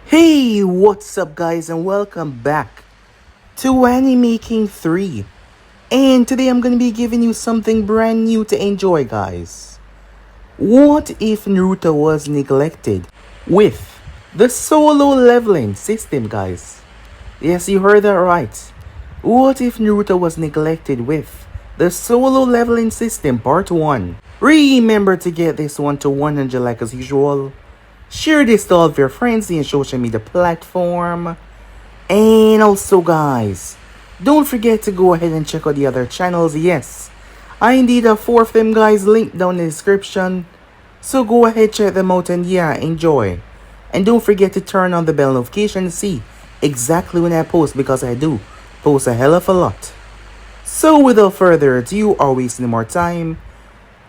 Hey, what's up guys and welcome back to Anime King 3. And today I'm gonna be giving you something brand new to enjoy guys. What if Naruto was neglected with the solo leveling system guys? Yes, you heard that right. What if Naruto was neglected with the solo leveling system part 1? Remember to get this one to 100 like as usual. Share this to all of your friends in social media platform. And also guys, don't forget to go ahead and check out the other channels. Yes, I indeed have 4 of them guys linked down in the description. So go ahead, check them out and yeah, enjoy. And don't forget to turn on the bell notification to see exactly when I post, because I do post a hell of a lot. So without further ado or wasting more time,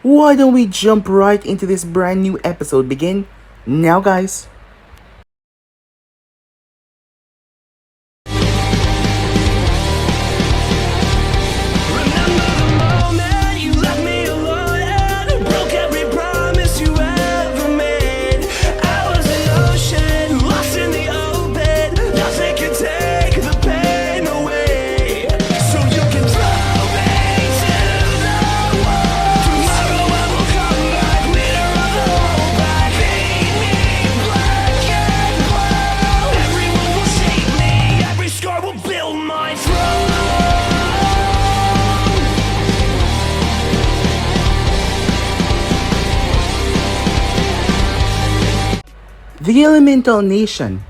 why don't we jump right into this brand new episode begin now guys. The Elemental Nation,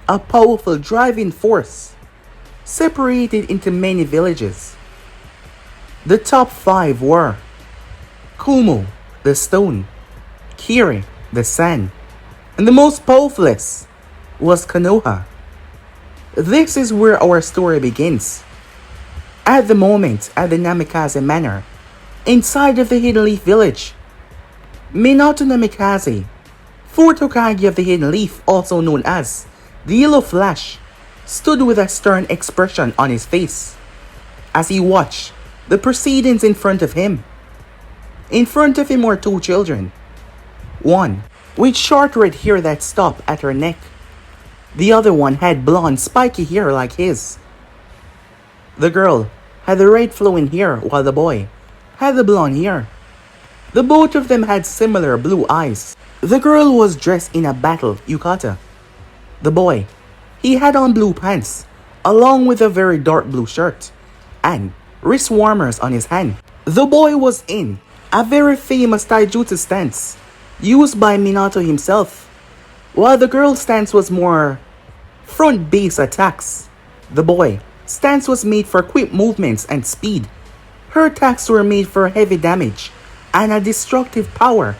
a powerful driving force, separated into many villages. The top 5 were Kumo, the stone, Kiri, the sand, and the most powerfulest was Konoha. This is where our story begins. At the moment, at the Namikaze Manor, inside of the Hidden Leaf Village, Minato Namikaze, 4th Hokage of the Hidden Leaf, also known as the Yellow Flash, stood with a stern expression on his face as he watched the proceedings in front of him. In front of him were 2 children. One with short red hair that stopped at her neck. The other one had blonde spiky hair like his. The girl had the red flowing hair while the boy had the blonde hair. The both of them had similar blue eyes. The girl was dressed in a battle yukata. The boy, he had on blue pants, along with a very dark blue shirt, and wrist warmers on his hand. The boy was in a very famous taijutsu stance, used by Minato himself, while the girl's stance was more front base attacks. The boy stance was made for quick movements and speed. Her attacks were made for heavy damage and a destructive power.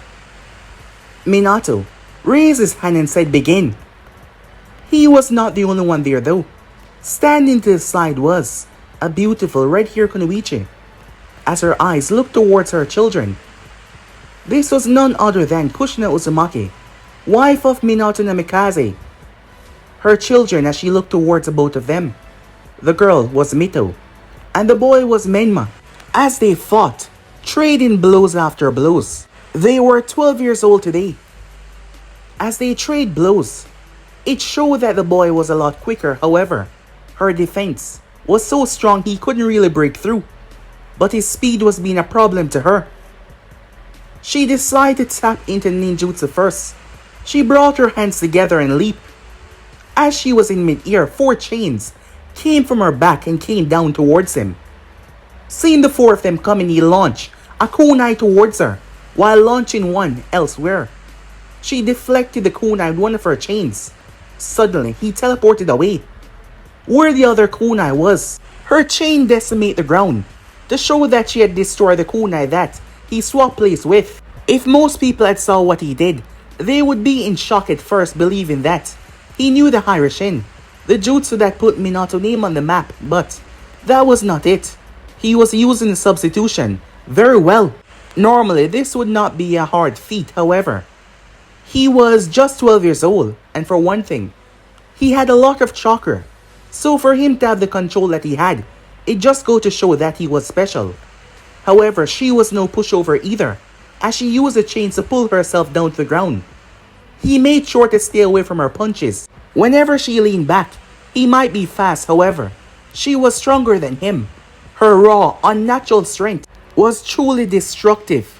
Minato raised his hand and said begin. He was not the only one there though. Standing to the side was a beautiful red-haired Kunoichi, as her eyes looked towards her children. This was none other than Kushina Uzumaki, wife of Minato Namikaze. Her children as she looked towards both of them. The girl was Mito, and the boy was Menma. As they fought, trading blows after blows. They were 12 years old today. As they trade blows, it showed that the boy was a lot quicker. However, her defense was so strong he couldn't really break through, but his speed was being a problem to her. She decided to tap into ninjutsu first. She brought her hands together and leaped. As she was in mid-air, 4 chains came from her back and came down towards him. Seeing the 4 of them coming, he launched a kunai towards her, while launching one elsewhere. She deflected the kunai with one of her chains. Suddenly, he teleported away. Where the other kunai was, her chain decimated the ground to show that she had destroyed the kunai that he swapped place with. If most people had saw what he did, they would be in shock at first, believing that he knew the Hairashin, the jutsu that put Minato's name on the map, but that was not it. He was using the substitution very well. Normally, this would not be a hard feat, however. He was just 12 years old, and for one thing, he had a lot of chakra. So for him to have the control that he had, it just goes to show that he was special. However, she was no pushover either, as she used the chains to pull herself down to the ground. He made sure to stay away from her punches, Whenever she leaned back, he might be fast, however, she was stronger than him. Her raw, unnatural strength was truly destructive.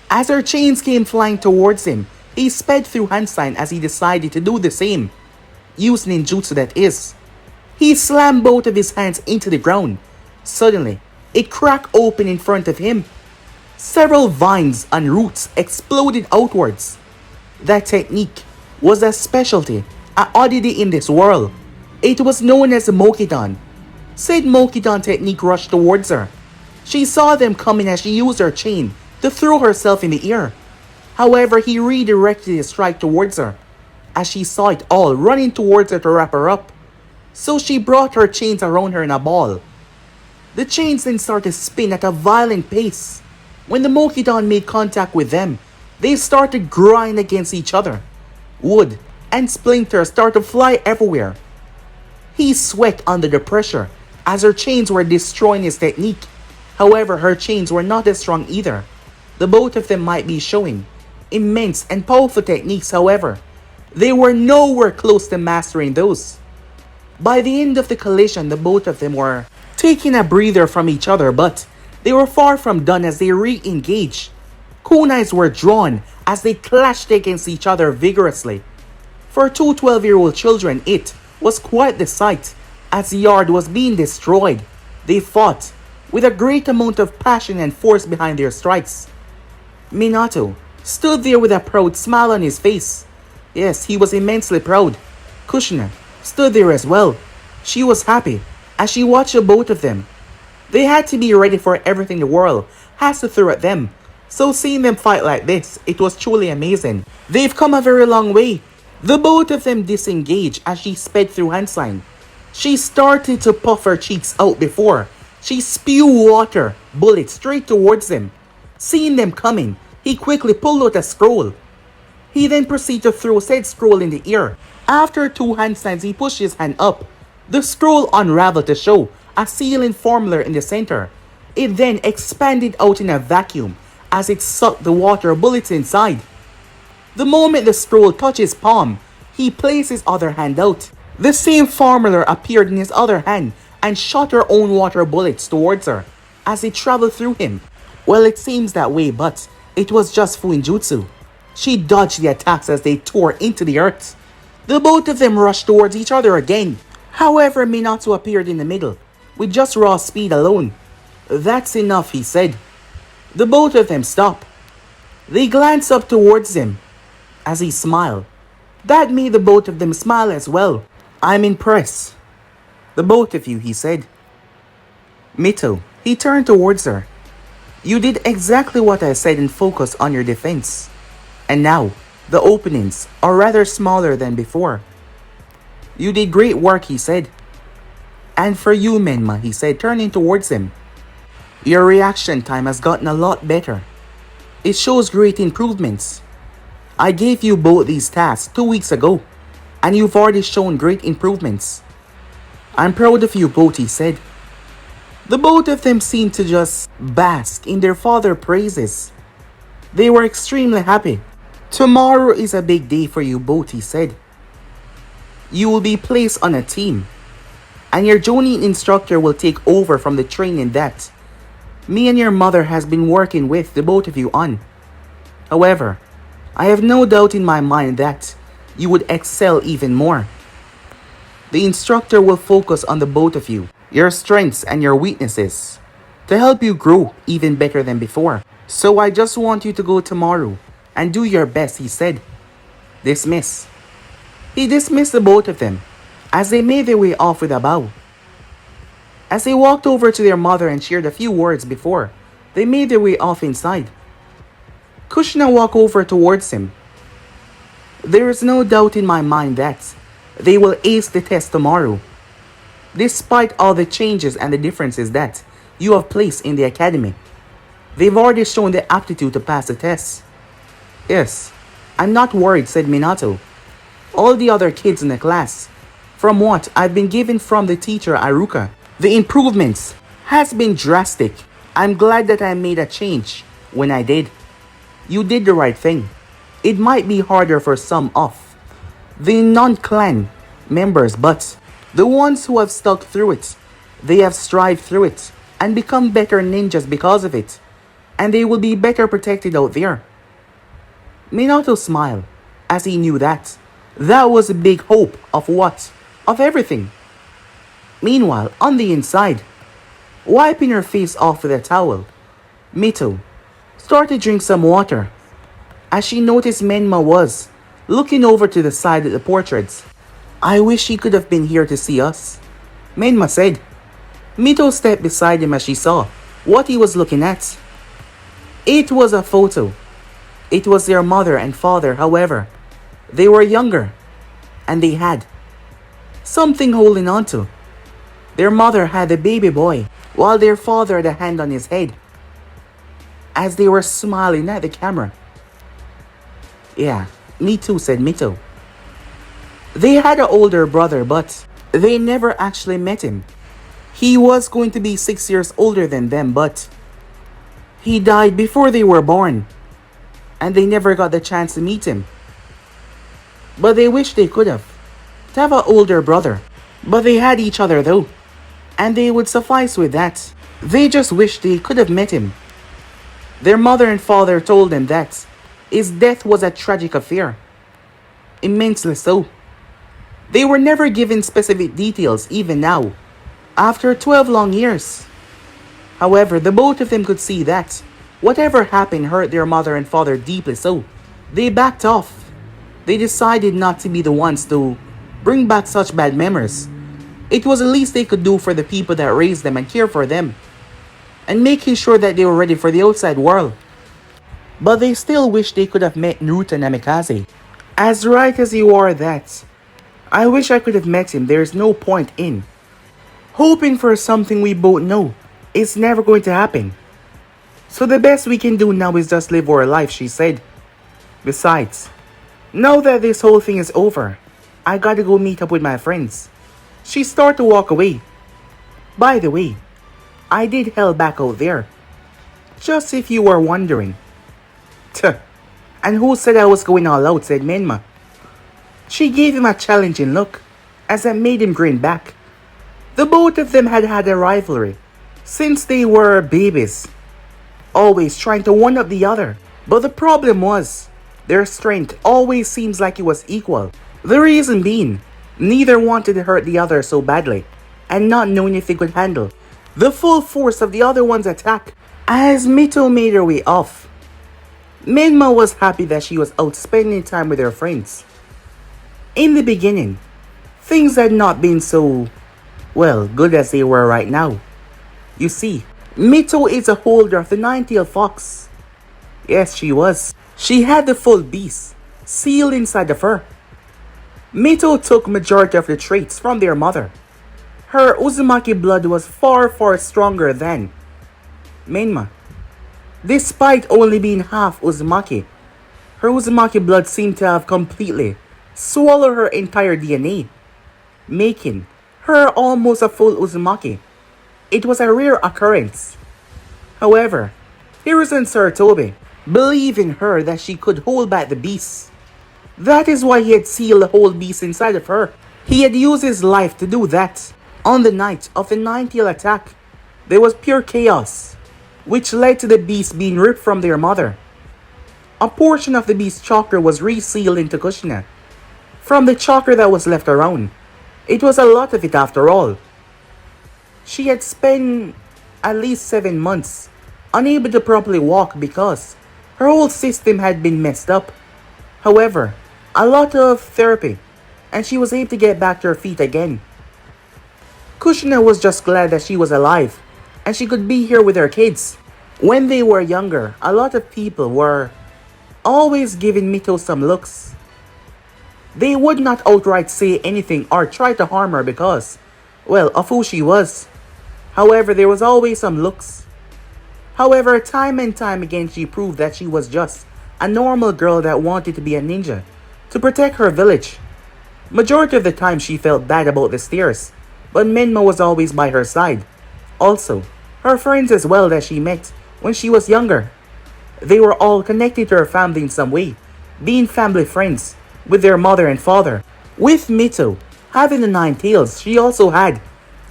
As her chains came flying towards him, he sped through handstand as he decided to do the same. Use ninjutsu, that is. He slammed both of his hands into the ground. Suddenly, it cracked open in front of him. Several vines and roots exploded outwards. That technique was a specialty, an oddity in this world. It was known as the Mokidan. Said Mokidan technique rushed towards her. She saw them coming as she used her chain to throw herself in the air. However, he redirected his strike towards her, as she saw it all running towards her to wrap her up. So she brought her chains around her in a ball. The chains then started to spin at a violent pace. When the Mokidan made contact with them, they started grinding against each other. Wood and splinters started to fly everywhere. He sweat under the pressure as her chains were destroying his technique. However, her chains were not as strong either. The both of them might be showing immense and powerful techniques, however, they were nowhere close to mastering those. By the end of the collision, the both of them were taking a breather from each other, but they were far from done as they re-engaged. Kunais were drawn as they clashed against each other vigorously. For two 12-year-old children, it was quite the sight as the yard was being destroyed. They fought with a great amount of passion and force behind their strikes. Minato stood there with a proud smile on his face. Yes, he was immensely proud. Kushina stood there as well. She was happy as she watched the both of them. They had to be ready for everything the world has to throw at them. So seeing them fight like this, it was truly amazing. They've come a very long way. The both of them disengaged as she sped through handstand. She started to puff her cheeks out before she spewed water bullets straight towards them. Seeing them coming, he quickly pulled out a scroll. He then proceeded to throw said scroll in the air. After two handstands, he pushed his hand up. The scroll unraveled to show a sealing formula in the center. It then expanded out in a vacuum as it sucked the water bullets inside. The moment the scroll touched his palm, he placed his other hand out. The same formula appeared in his other hand and shot her own water bullets towards her as it traveled through him. Well, it seems that way, but it was just Fuinjutsu. She dodged the attacks as they tore into the earth. The both of them rushed towards each other again. However, Minato appeared in the middle, with just raw speed alone. That's enough, he said. The both of them stopped. They glanced up towards him as he smiled. That made the both of them smile as well. I'm impressed. The both of you, he said. Mito, he turned towards her. You did exactly what I said and focused on your defense. And now, the openings are rather smaller than before. You did great work, he said. And for you, Menma, he said, turning towards him. Your reaction time has gotten a lot better. It shows great improvements. I gave you both these tasks 2 weeks ago, and you've already shown great improvements. I'm proud of you both, he said. The both of them seemed to just bask in their father's praises. They were extremely happy. Tomorrow is a big day for you both, he said. You will be placed on a team, and your Jonin instructor will take over from the training that me and your mother has been working with the both of you on. However, I have no doubt in my mind that you would excel even more. The instructor will focus on the both of you, your strengths and your weaknesses, to help you grow even better than before. So I just want you to go tomorrow and do your best, he said. Dismiss. He dismissed the both of them as they made their way off with a bow. As they walked over to their mother and shared a few words before they made their way off inside, Kushina walked over towards him. There is no doubt in my mind that they will ace the test tomorrow, despite all the changes and the differences that you have placed in the academy. They've already shown the aptitude to pass the test. Yes, I'm not worried, said Minato. All the other kids in the class, from what I've been given from the teacher Aruka, the improvements has been drastic. I'm glad that I made a change when I did. You did the right thing. It might be harder for some of The non-clan members, but the ones who have stuck through it. They have strived through it and become better ninjas because of it. And they will be better protected out there. Minato smiled as he knew that. That was a big hope of what? Of everything. Meanwhile, on the inside, wiping her face off with a towel, Mito started to drink some water as she noticed Menma was looking over to the side at the portraits. I wish he could have been here to see us, Menma said. Mito stepped beside him as she saw what he was looking at. It was a photo. It was their mother and father, however. They were younger, and they had something holding on to. Their mother had a baby boy, while their father had a hand on his head, as they were smiling at the camera. Yeah, me too, said Mito. They had an older brother, but they never actually met him. He was going to be 6 years older than them, but he died before they were born, and they never got the chance to meet him. But they wished they could have. To have an older brother. But they had each other though, and they would suffice with that. They just wished they could have met him. Their mother and father told them that his death was a tragic affair. Immensely so. They were never given specific details even now, after 12 long years. However, the both of them could see that whatever happened hurt their mother and father deeply, so they backed off. They decided not to be the ones to bring back such bad memories. It was the least they could do for the people that raised them and care for them, and making sure that they were ready for the outside world. But they still wish they could have met Naruto Namikaze. As right as you are that, I wish I could have met him. There's no point in hoping for something we both know it's never going to happen. So the best we can do now is just live our life, she said. Besides, now that this whole thing is over, I gotta go meet up with my friends. She started to walk away. By the way, I did hell back out there. Just if you were wondering. Tuh. And who said I was going all out, said Menma. She gave him a challenging look, as that made him grin back. The both of them had had a rivalry since they were babies, always trying to one up the other. But the problem was, their strength always seems like it was equal. The reason being, neither wanted to hurt the other so badly, and not knowing if they could handle the full force of the other one's attack. As Mito made her way off, Menma was happy that she was out spending time with her friends. In the beginning, things had not been so, well, good as they were right now. You see, Mito is a holder of the nine-tailed fox. Yes, she was. She had the full beast sealed inside of her. Mito took majority of the traits from their mother. Her Uzumaki blood was far stronger than Menma. Despite only being half Uzumaki, her Uzumaki blood seemed to have completely swallowed her entire DNA, making her almost a full Uzumaki. It was a rare occurrence. However, Hiruzen Sarutobi believed in her that she could hold back the beast. That is why he had sealed the whole beast inside of her. He had used his life to do that. On the night of the nine-tailed attack, there was pure chaos, which led to the beast being ripped from their mother. A portion of the beast's chakra was resealed into Kushina. From the chakra that was left around, it was a lot of it after all. She had spent at least 7 months unable to properly walk because her whole system had been messed up. However, a lot of therapy, and she was able to get back to her feet again. Kushina was just glad that she was alive, and she could be here with her kids. When they were younger, a lot of people were always giving Mito some looks. They would not outright say anything or try to harm her because, well, of who she was. However, there was always some looks. However, time and time again she proved that she was just a normal girl that wanted to be a ninja, to protect her village. Majority of the time she felt bad about the stairs, but Menma was always by her side. Also, her friends as well that she met when she was younger. They were all connected to her family in some way, being family friends. with their mother and father. With Mito having the nine tails, she also had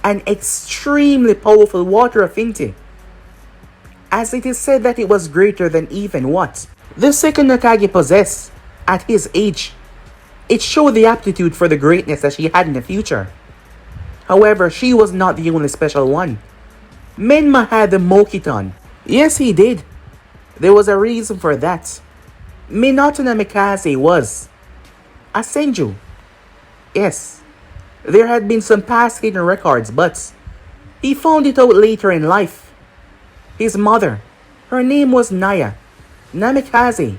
an extremely powerful water affinity, as it is said that it was greater than even what the second Hokage possessed at his age. It showed the aptitude for the greatness that she had in the future. However, she was not the only special one. Menma had the Mokiton. Yes, he did. There was a reason for that. Minato Namikaze was a Senju. Yes, there had been some past hidden records, but he found it out later in life. His mother, her name was Naya Namikaze.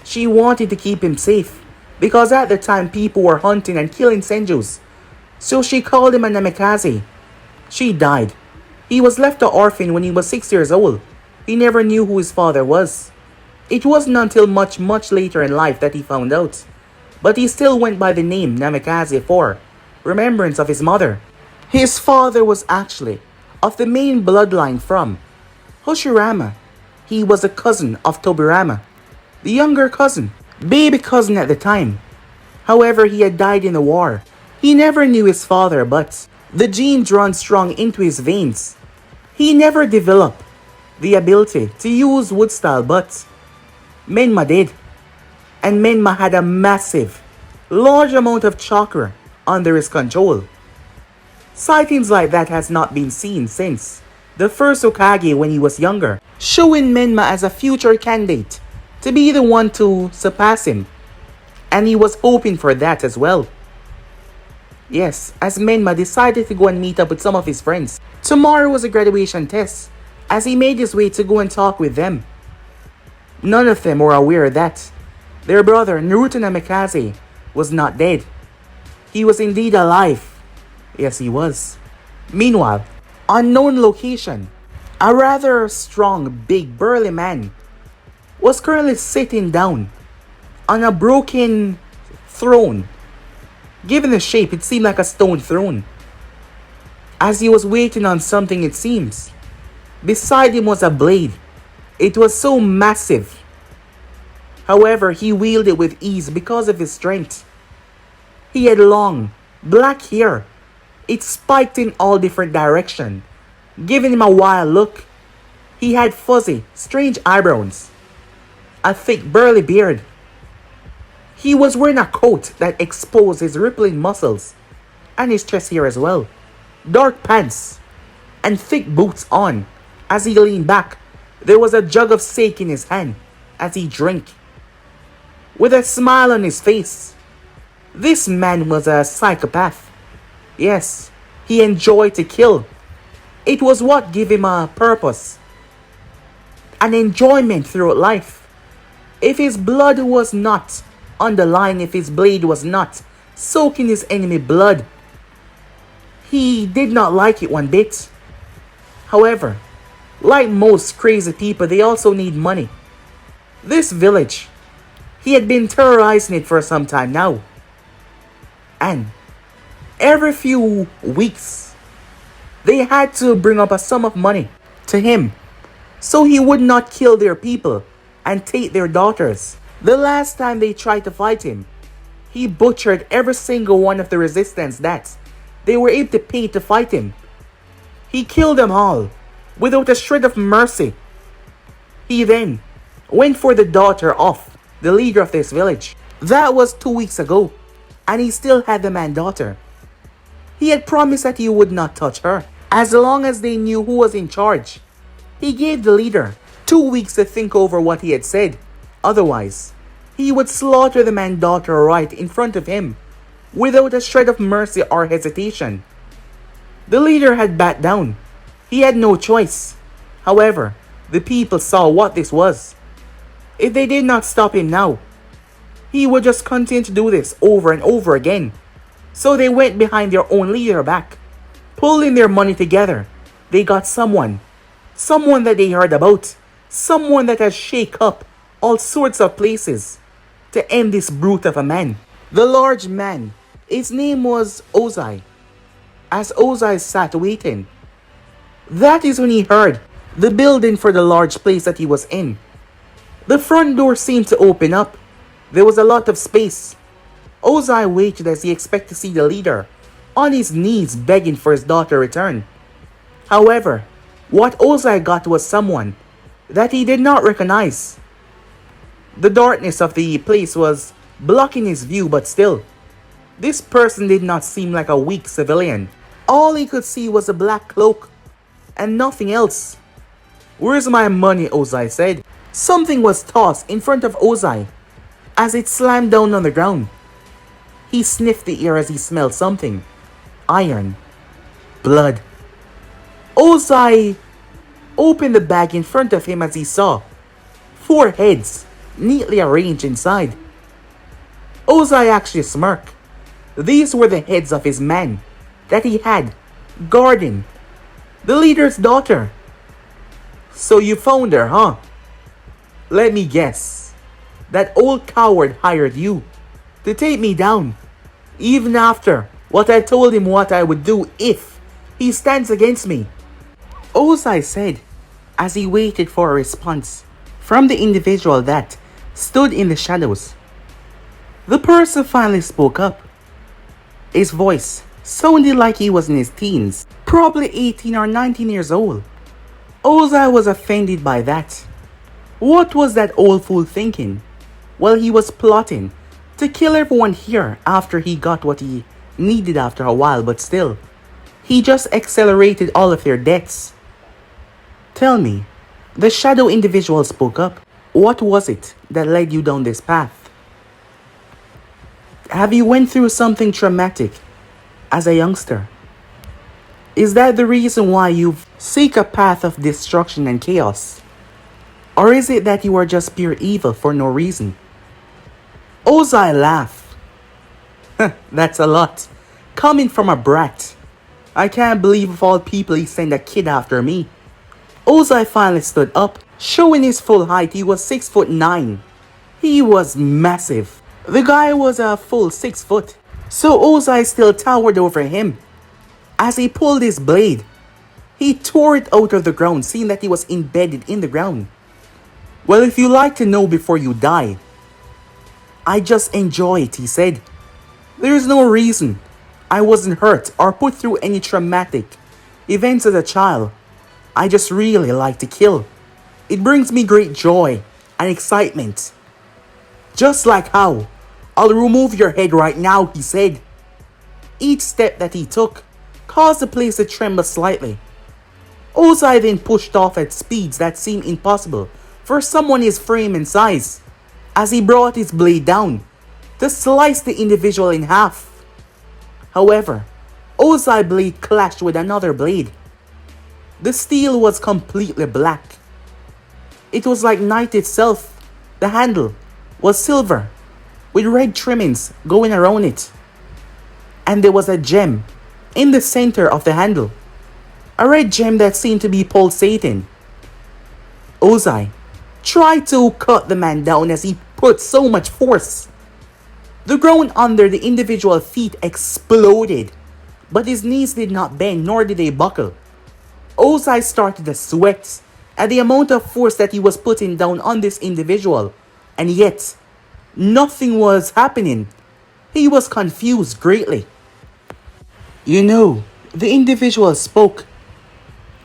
She wanted to keep him safe because at the time people were hunting and killing Senjus. So she called him a Namikaze. She died. He was left an orphan when he was 6 years old. He never knew who his father was. It wasn't until much later in life that he found out. But he still went by the name Namikaze for remembrance of his mother. His father was actually of the main bloodline from Hoshirama. He was a cousin of Tobirama, the younger cousin, baby cousin at the time. However, he had died in the war. He never knew his father, but the genes run strong into his veins. He never developed the ability to use wood style, but Menma did. And Menma had a massive, large amount of chakra under his control. Sightings like that has not been seen since the first Hokage when he was younger, showing Menma as a future candidate to be the one to surpass him. And he was hoping for that as well. Yes, as Menma decided to go and meet up with some of his friends. Tomorrow was a graduation test, as he made his way to go and talk with them. None of them were aware that their brother Naruto Namikaze was not dead. He was indeed alive. Yes, he was. Meanwhile, unknown location, a rather strong, big, burly man was currently sitting down on a broken throne. Given the shape, it seemed like a stone throne. As he was waiting on something, it seems. Beside him was a blade. It was so massive. However, he wielded it with ease because of his strength. He had long, black hair. It spiked in all different directions, giving him a wild look. He had fuzzy, strange eyebrows, a thick, burly beard. He was wearing a coat that exposed his rippling muscles and his chest hair as well. Dark pants and thick boots on. As he leaned back, there was a jug of sake in his hand as he drank. With a smile on his face, this man was a psychopath. Yes, he enjoyed to kill. It was what gave him a purpose, an enjoyment throughout life. If his blood was not on the line, if his blade was not soaking his enemy blood, he did not like it one bit. However, like most crazy people, they also need money. This village, he had been terrorizing it for some time now. And every few weeks, they had to bring up a sum of money to him so he would not kill their people and take their daughters. The last time they tried to fight him, he butchered every single one of the resistance that they were able to pay to fight him. He killed them all without a shred of mercy. He then went for the daughter of the leader of this village. That was 2 weeks ago, and he still had the man-daughter. He had promised that he would not touch her, as long as they knew who was in charge. He gave the leader 2 weeks to think over what he had said. Otherwise, he would slaughter the man-daughter right in front of him, without a shred of mercy or hesitation. The leader had backed down. He had no choice. However, the people saw what this was. If they did not stop him now, he would just continue to do this over and over again. So they went behind their own leader back, pulling their money together. They got someone that they heard about, someone that has shake up all sorts of places to end this brute of a man. The large man, his name was Ozai. As Ozai sat waiting, that is when he heard the building for the large place that he was in. The front door seemed to open up. There was a lot of space. Ozai waited as he expected to see the leader on his knees begging for his daughter to return. However, what Ozai got was someone that he did not recognize. The darkness of the place was blocking his view, but still, this person did not seem like a weak civilian. All he could see was a black cloak and nothing else. "Where's my money?" Ozai said. Something was tossed in front of Ozai as it slammed down on the ground. He sniffed the air as he smelled something. Iron. Blood. Ozai opened the bag in front of him as he saw 4 heads neatly arranged inside. Ozai actually smirked. These were the heads of his men that he had guarding the leader's daughter. "So you found her, huh? Let me guess. That old coward hired you to take me down, even after what I told him what I would do if he stands against me," Ozai said as he waited for a response from the individual that stood in the shadows. The person finally spoke up. His voice sounded like he was in his teens, probably 18 or 19 years old. Ozai was offended by that. What was that old fool thinking? Well, he was plotting to kill everyone here after he got what he needed after a while, but still, he just accelerated all of their deaths. "Tell me," the shadow individual spoke up. "What was it that led you down this path? Have you went through something traumatic as a youngster? Is that the reason why you seek a path of destruction and chaos? Or is it that you are just pure evil for no reason?" Ozai laughed. "That's a lot. Coming from a brat. I can't believe of all people he sent a kid after me." Ozai finally stood up, showing his full height. He was 6'9". He was massive. The guy was a full 6 foot. So Ozai still towered over him. As he pulled his blade, he tore it out of the ground, seeing that he was embedded in the ground. "Well, if you like to know before you die, I just enjoy it," he said. "There is no reason I wasn't hurt or put through any traumatic events as a child. I just really like to kill. It brings me great joy and excitement. Just like how I'll remove your head right now," he said. Each step that he took caused the place to tremble slightly. Ozai then pushed off at speeds that seemed impossible for someone his frame and size, as he brought his blade down to slice the individual in half. However, Ozai's blade clashed with another blade. The steel was completely black. It was like night itself. The handle was silver, with red trimmings going around it. And there was a gem in the center of the handle. A red gem that seemed to be pulsating. Ozai tried to cut the man down as he put so much force. The ground under the individual's feet exploded, but his knees did not bend, nor did they buckle. Ozai started to sweat at the amount of force that he was putting down on this individual, and yet nothing was happening. He was confused greatly. "You know," the individual spoke,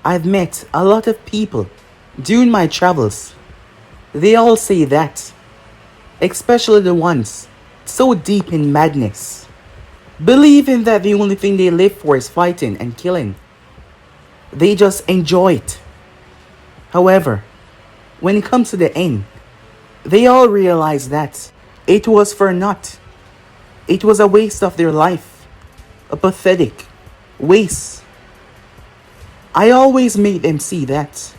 "I've met a lot of people during my travels. They all say that, especially the ones so deep in madness, believing that the only thing they live for is fighting and killing. They just enjoy it. However, when it comes to the end, they all realize that it was for naught. It was a waste of their life, a pathetic waste. I always make them see that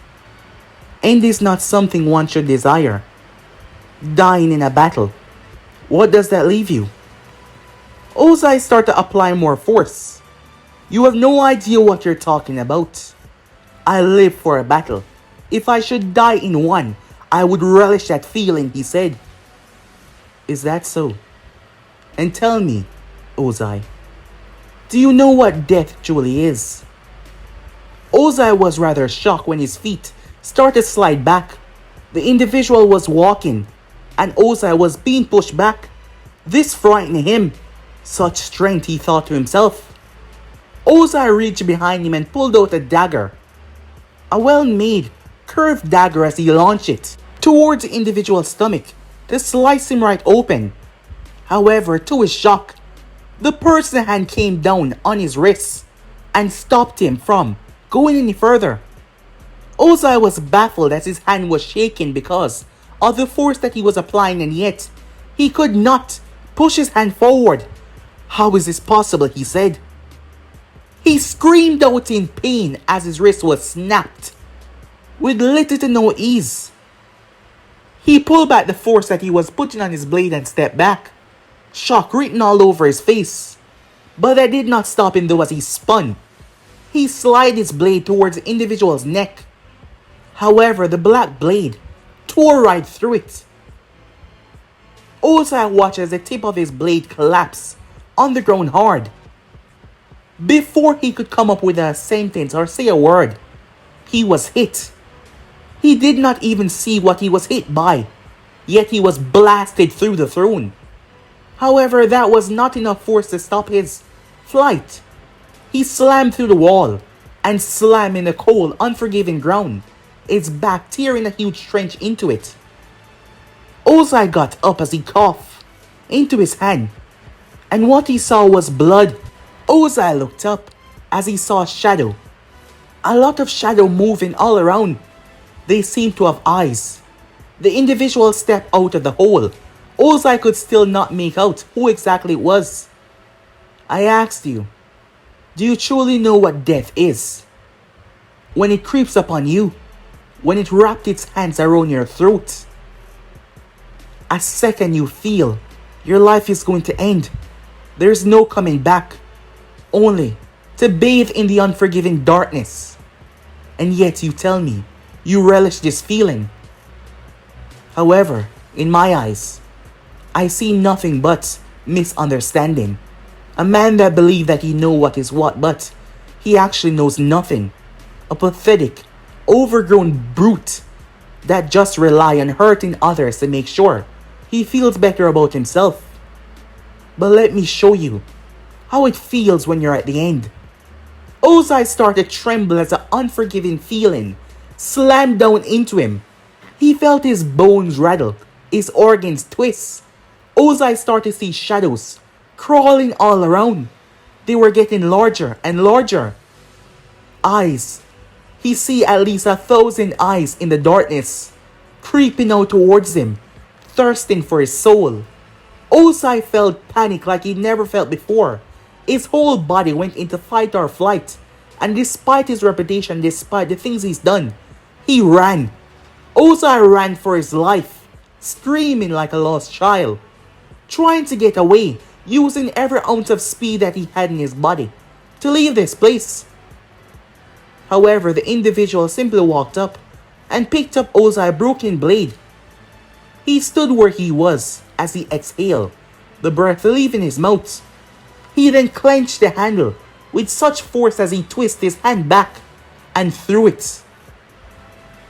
end is not something one should desire. Dying in a battle, what does that leave you?" Ozai started to apply more force. "You have no idea what you're talking about. I live for a battle. If I should die in one, I would relish that feeling," he said. "Is that so? And tell me, Ozai, do you know what death truly is?" Ozai was rather shocked when his feet started to slide back. The individual was walking, and Ozai was being pushed back. This frightened him. Such strength, he thought to himself. Ozai reached behind him and pulled out a dagger. A well-made, curved dagger as he launched it towards the individual's stomach to slice him right open. However, to his shock, the person's hand came down on his wrist and stopped him from going any further. Ozai was baffled as his hand was shaking because of the force that he was applying, and yet he could not push his hand forward. How is this possible? He said. He screamed out in pain as his wrist was snapped with little to no ease. He pulled back the force that he was putting on his blade and stepped back, shock written all over his face. But that did not stop him though as he spun. He slid his blade towards the individual's neck. However, the black blade tore right through it. Ozai watched as the tip of his blade collapsed on the ground hard. Before he could come up with a sentence or say a word, he was hit. He did not even see what he was hit by, yet he was blasted through the throne. However, that was not enough force to stop his flight. He slammed through the wall and slammed in the cold, unforgiving ground, its back tearing a huge trench into it. Ozai got up as he coughed into his hand, and what he saw was blood. Ozai looked up as he saw shadow. A lot of shadow moving all around. They seemed to have eyes. The individual stepped out of the hole. Ozai could still not make out who exactly it was. I asked you, do you truly know what death is? When it creeps upon you, when it wrapped its hands around your throat. A second you feel your life is going to end. There's no coming back. Only to bathe in the unforgiving darkness. And yet you tell me you relish this feeling. However, in my eyes, I see nothing but misunderstanding. A man that believes that he knows what is what, but he actually knows nothing. A pathetic, overgrown brute that just rely on hurting others to make sure he feels better about himself. But let me show you how it feels when you're at the end. Ozai started to tremble as an unforgiving feeling slammed down into him. He felt his bones rattle, his organs twist. Ozai started to see shadows crawling all around. They were getting larger and larger. Eyes. He see at least 1,000 eyes in the darkness, creeping out towards him, thirsting for his soul. Ozai felt panic like he never felt before. His whole body went into fight or flight, and despite his reputation, despite the things he's done, he ran. Ozai ran for his life, screaming like a lost child, trying to get away, using every ounce of speed that he had in his body to leave this place. However, the individual simply walked up and picked up Ozai's broken blade. He stood where he was as he exhaled, the breath leaving his mouth. He then clenched the handle with such force as he twisted his hand back and threw it.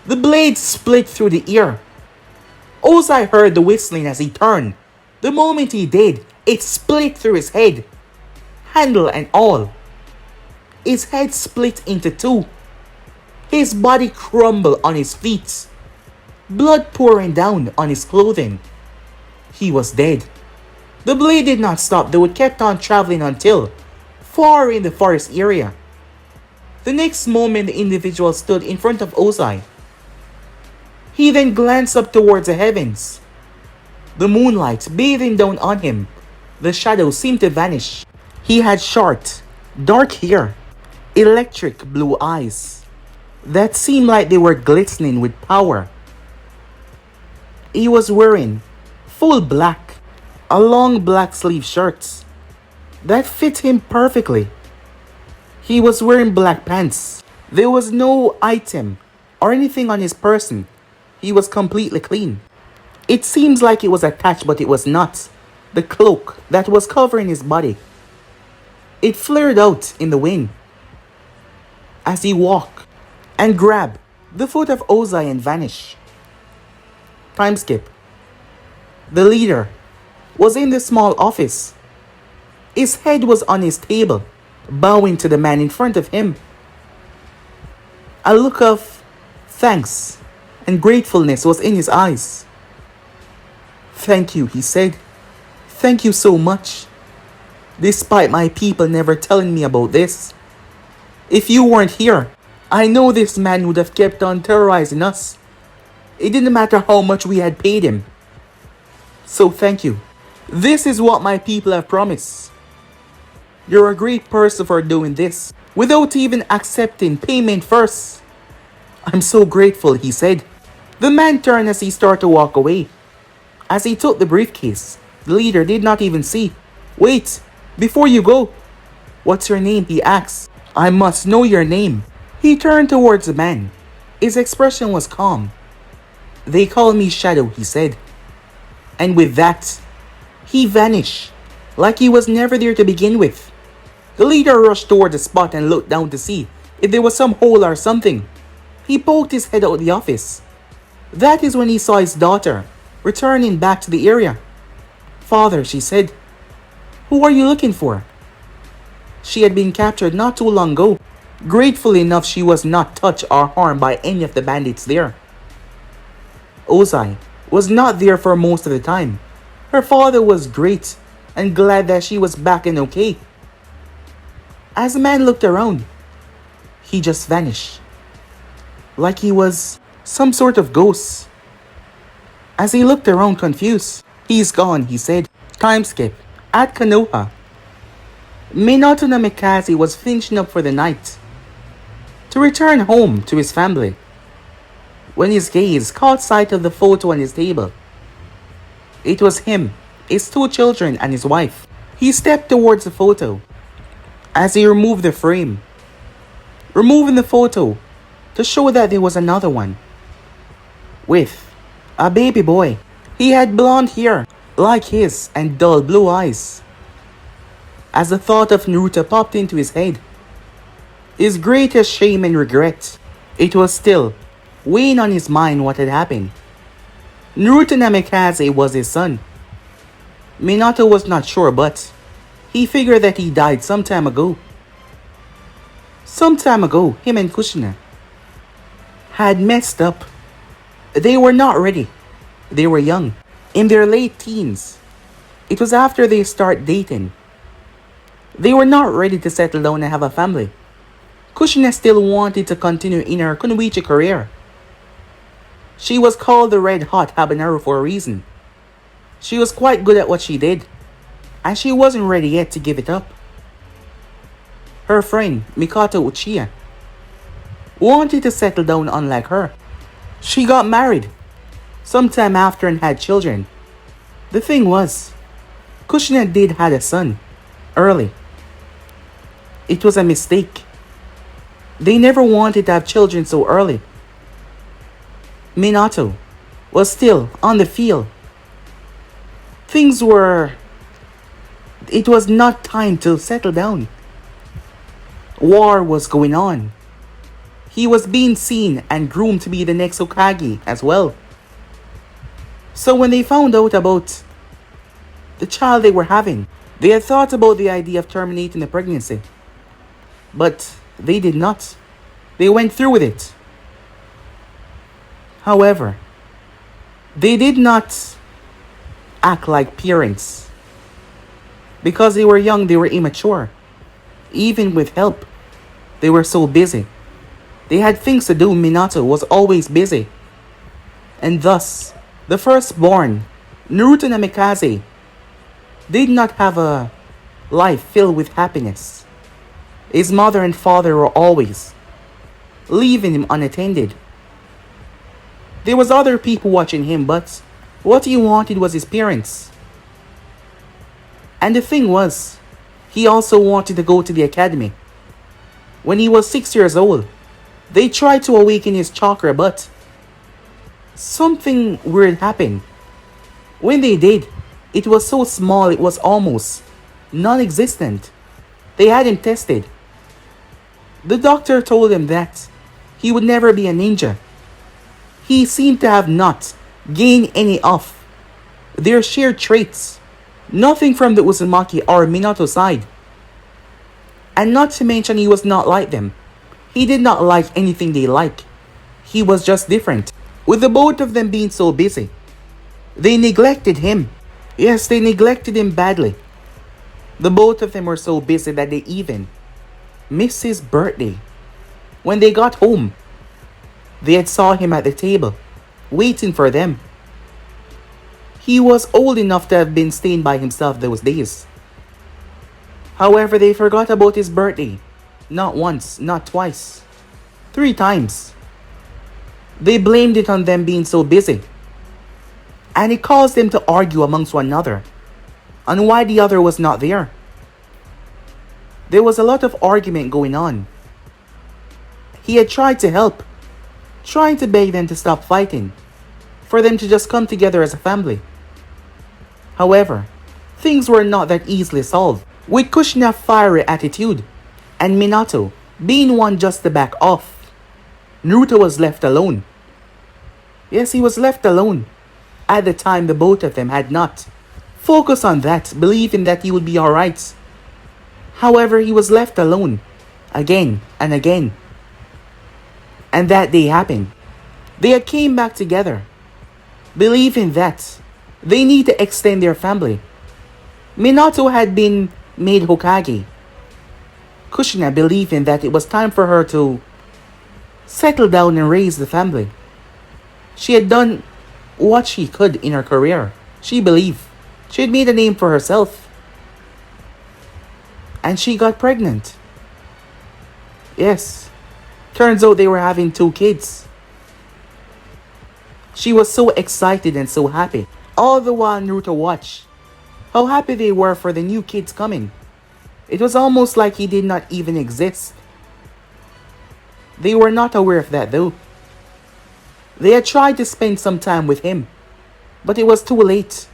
The blade split through the ear. Ozai heard the whistling as he turned. The moment he did, it split through his head, handle and all. His head split into two. His body crumbled on his feet, blood pouring down on his clothing. He was dead. The blade did not stop, though it kept on traveling until far in the forest area. The next moment, the individual stood in front of Ozai. He then glanced up towards the heavens. The moonlight bathing down on him. The shadows seemed to vanish. He had short, dark hair, electric blue eyes that seemed like they were glistening with power. He was wearing full black, a long black sleeve shirt that fit him perfectly. He was wearing black pants. There was no item or anything on his person. He was completely clean. It seems like it was attached, but it was not. The cloak that was covering his body, it flared out in the wind as he walked and grabbed the foot of Ozai and vanished. Time skip. The leader was in the small office. His head was on his table, bowing to the man in front of him. A look of thanks and gratefulness was in his eyes. "Thank you," he said. "Thank you so much. Despite my people never telling me about this. If you weren't here, I know this man would have kept on terrorizing us. It didn't matter how much we had paid him. So thank you. This is what my people have promised. You're a great person for doing this, without even accepting payment first. I'm so grateful," he said. The man turned as he started to walk away. As he took the briefcase, the leader did not even see. "Wait, before you go. What's your name?" he asked. "I must know your name." He turned towards the man. His expression was calm. "They call me Shadow," he said. And with that, he vanished, like he was never there to begin with. The leader rushed toward the spot and looked down to see if there was some hole or something. He poked his head out of the office. That is when he saw his daughter returning back to the area. "Father," she said, "who are you looking for?" She had been captured not too long ago. Gratefully enough, she was not touched or harmed by any of the bandits there. Ozai was not there for most of the time. Her father was great and glad that she was back and okay. As the man looked around, he just vanished, like he was some sort of ghost. As he looked around confused, "He's gone," he said. Time skip. At Konoha, Minato Namikaze was finishing up for the night to return home to his family when his gaze caught sight of the photo on his table. It was him, his two children, and his wife. He stepped towards the photo as he removed the frame, removing the photo to show that there was another one with a baby boy. He had blonde hair like his and dull blue eyes. As the thought of Naruto popped into his head, his greatest shame and regret, it was still weighing on his mind what had happened. Naruto Namikaze was his son. Minato was not sure, but he figured that he died some time ago. Some time ago, him and Kushina had messed up. They were not ready. They were young, in their late teens. It was after they started dating. They were not ready to settle down and have a family. Kushina still wanted to continue in her kunoichi career. She was called the Red Hot Habanero for a reason. She was quite good at what she did, and she wasn't ready yet to give it up. Her friend, Mikoto Uchiha, wanted to settle down unlike her. She got married sometime after and had children. The thing was, Kushina did have a son early. It was a mistake. They never wanted to have children so early. Minato was still on the field. It was not time to settle down. War was going on. He was being seen and groomed to be the next Hokage as well. So when they found out about the child they were having, they had thought about the idea of terminating the pregnancy. But they did not. They went through with it. However, they did not act like parents. Because they were young, they were immature. Even with help, they were so busy. They had things to do. Minato was always busy. And thus, the firstborn, Naruto Namikaze, did not have a life filled with happiness. His mother and father were always leaving him unattended. There was other people watching him, but what he wanted was his parents. And the thing was, he also wanted to go to the academy. When he was 6 years old, they tried to awaken his chakra, but something weird happened. When they did, it was so small it was almost non-existent. They had him tested. The doctor told him that he would never be a ninja. He seemed to have not gained any of their shared traits. Nothing from the Uzumaki or Minato side. And not to mention he was not like them. He did not like anything they like. He was just different. With the both of them being so busy, they neglected him. Yes, they neglected him badly. The both of them were so busy that they even missed his birthday. When they got home, they had saw him at the table, waiting for them. He was old enough to have been staying by himself those days. However, they forgot about his birthday. Not once, not twice. 3 times. They blamed it on them being so busy. And it caused them to argue amongst one another on why the other was not there. There was a lot of argument going on. He had tried to help, trying to beg them to stop fighting, for them to just come together as a family. However, things were not that easily solved, with Kushina's fiery attitude and Minato being one just to back off. Naruto was left alone. Yes, he was left alone. At the time, the both of them had not focused on that, believing that he would be alright. However, he was left alone again and again. And that day happened. They had came back together, believing that they need to extend their family. Minato had been made Hokage. Kushina believing that it was time for her to settle down and raise the family. She had done what she could in her career. She believed she had made a name for herself. And she got pregnant. Yes. Turns out they were having 2 kids. She was so excited and so happy. All the while Naruto watched how happy they were for the new kids coming. It was almost like he did not even exist. They were not aware of that though. They had tried to spend some time with him, but it was too late.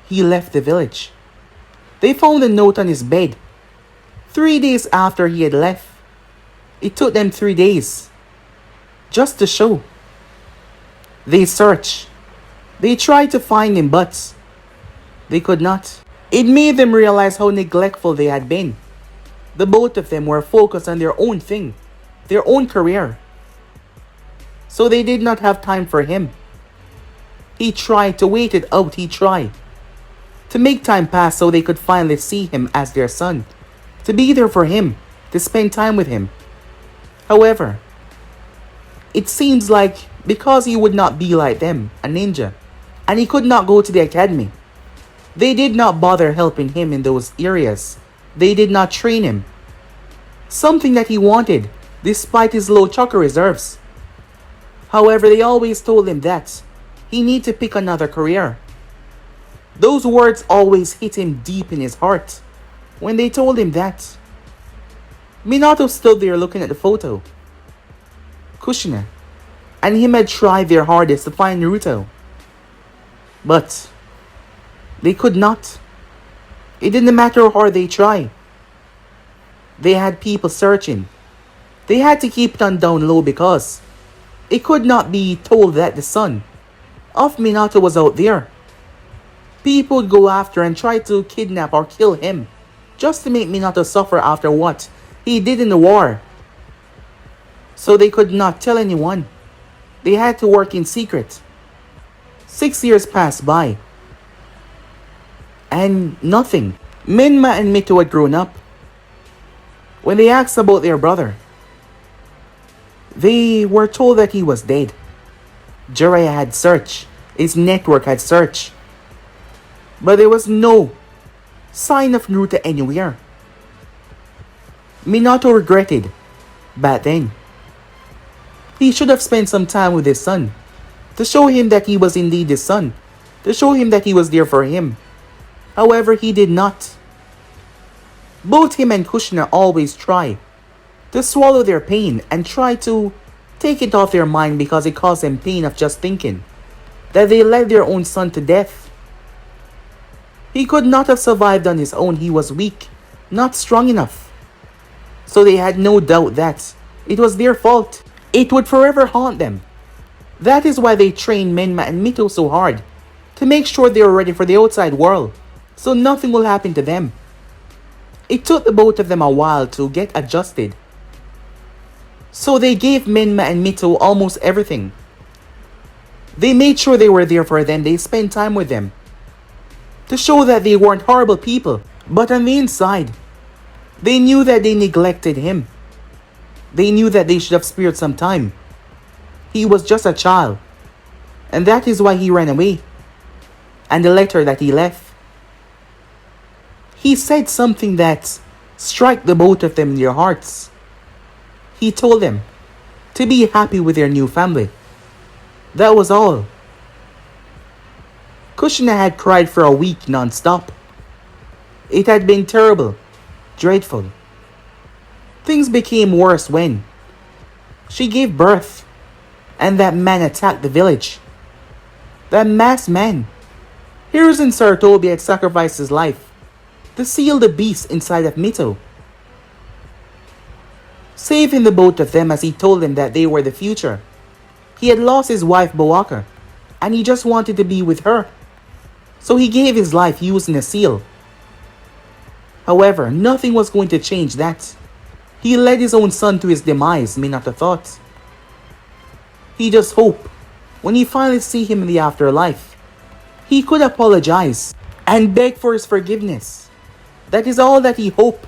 He left the village. They found a note on his bed. 3 days after he had left. It took them 3 days. Just to show. They searched. They tried to find him, but they could not. It made them realize how neglectful they had been. The both of them were focused on their own thing, their own career. So they did not have time for him. He tried to wait it out. He tried to make time pass so they could finally see him as their son, to be there for him, to spend time with him. However, it seems like because he would not be like them, a ninja, and he could not go to the academy, they did not bother helping him in those areas. They did not train him. Something that he wanted, despite his low chakra reserves. However, they always told him that he needed to pick another career. Those words always hit him deep in his heart when they told him that. Minato stood there looking at the photo. Kushina and him had tried their hardest to find Naruto. But they could not. It didn't matter how hard they tried. They had people searching. They had to keep it on down low because it could not be told that the son of Minato was out there. People would go after and try to kidnap or kill him just to make Minato suffer after what he did in the war. So they could not tell anyone. They had to work in secret. 6 years passed by. And nothing. Minma and Mito had grown up. When they asked about their brother, they were told that he was dead. Jiraiya had searched. His network had searched. But there was no sign of Naruto anywhere. Minato regretted back then. He should have spent some time with his son, to show him that he was indeed his son, to show him that he was there for him. However, he did not. Both him and Kushina always try to swallow their pain and try to take it off their mind because it caused them pain of just thinking that they led their own son to death. He could not have survived on his own. He was weak, not strong enough. So they had no doubt that it was their fault. It would forever haunt them. That is why they trained Menma and Mito so hard, to make sure they were ready for the outside world, so nothing will happen to them. It took the both of them a while to get adjusted. So they gave Minma and Mito almost everything. They made sure they were there for them. They spent time with them to show that they weren't horrible people. But on the inside, they knew that they neglected him. They knew that they should have spared some time. He was just a child. And that is why he ran away. And the letter that he left. He said something that struck the both of them in their hearts. He told them to be happy with their new family. That was all. Kushina had cried for a week non-stop. It had been terrible, dreadful. Things became worse when she gave birth and that man attacked the village. That masked man. Hiruzen Sarutobi had sacrificed his life to seal the beast inside of Mito, saving the both of them as he told them that they were the future. He had lost his wife Boaka, and he just wanted to be with her. So he gave his life using a seal. However, nothing was going to change that. He led his own son to his demise, Minato thought. He just hoped, when he finally see him in the afterlife, he could apologize and beg for his forgiveness. That is all that he hoped.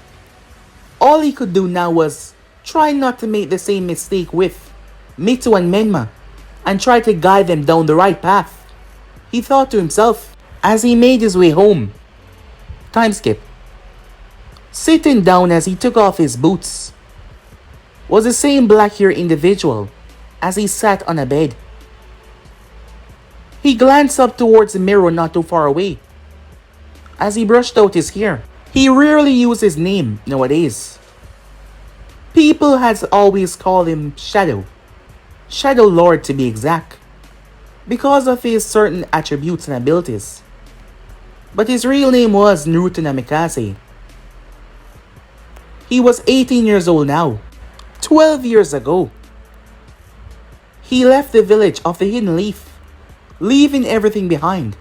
All he could do now was try not to make the same mistake with Mito and Menma, and try to guide them down the right path. He thought to himself as he made his way home. Time skip. Sitting down as he took off his boots was the same black-haired individual as he sat on a bed. He glanced up towards the mirror not too far away. As he brushed out his hair, he rarely used his name nowadays. People had always called him Shadow. Shadow Lord to be exact, because of his certain attributes and abilities. But his real name was Naruto Namikaze. He was 18 years old now. 12 years ago, he left the village of the Hidden Leaf, leaving everything behind.